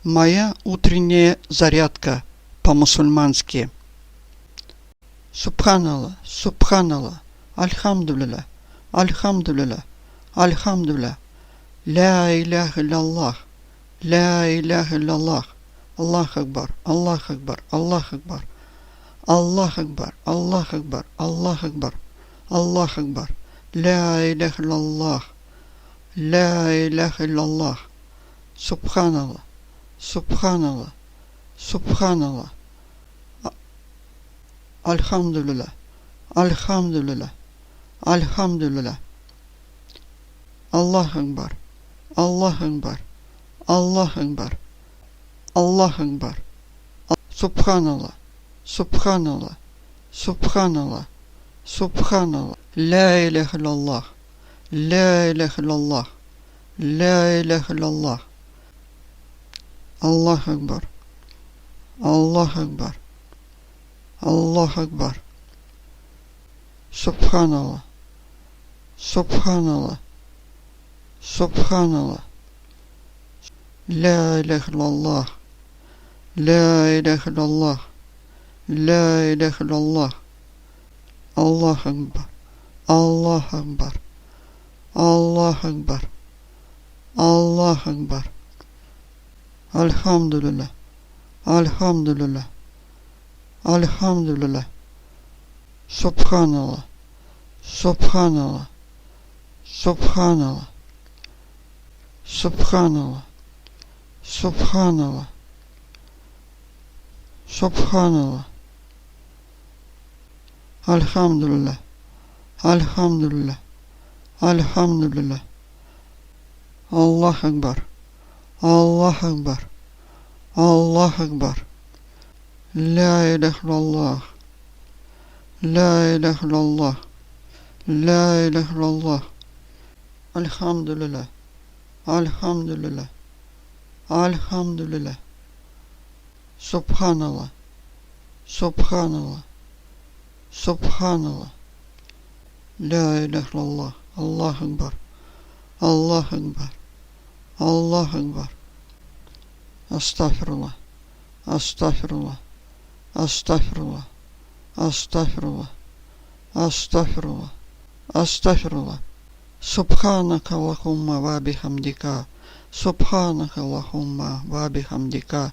Моя утренняя зарядка по-мусульмански. Субханаллах, Субханаллах, Альхамдулилlah, Альхамдулилlah, Альхамдулилlah, Ля иляха илляллах, Ля иляха илляллах, Аллах Акбар, Аллах Акбар, Аллах Акбар, Аллах Акбар, Аллах Акбар, Аллах Акбар, Аллах Акбар, Ля иляха илляллах, Ля иляха илляллах, Субханаллах, Субханаллах, Субханаллах, Альхамдулилlah, Альхамдулилlah, Альхамдулилlah, Аллах Акбар, Аллах Акбар, Аллах Акбар, Аллах Акбар, Субханаллах, Субханаллах, Субханаллах, Субханаллах, Ля иляха илляллах, Ля иляха илляллах, Ля иляха илляллах, Аллах Акбар, Аллах Акбар, Аллах Акбар, Субханаллах, Субханаллах, Субханаллах, Ля иляха илляллах, Ля иляха илляллах, Ля иляха илляллах, Аллах Акбар, Аллах Акбар, Аллах Акбар, Аллах Акбар, Альхамдулилlah, Альхамдулилlah, Альхамдулилlah, Субханаллах, Субханаллах, Субханаллах, Субханаллах, Субханаллах, Субханаллах, Альхамдулилlah, Альхамдулилlah, Альхамдулилlah, Аллах Акбар, Аллах Акбар, Аллах Акбар, Ля иляха илляллах, Ля иляха илляллах, Ля иляха илляллах, Альхамдулилlah, Альхамдулилlah, Альхамдулилlah, Субханаллах, Субханаллах, Субханаллах, Ля иляха илляллах, Аллах Акбар, Аллах Акбар, Аллах Акбар, Астагфируллах, Астагфируллах, Астагфируллах, Астагфируллах, Астагфируллах, Астагфируллах, Субханака Аллахумма ва бихамдика, Субханака Аллахумма ва бихамдика,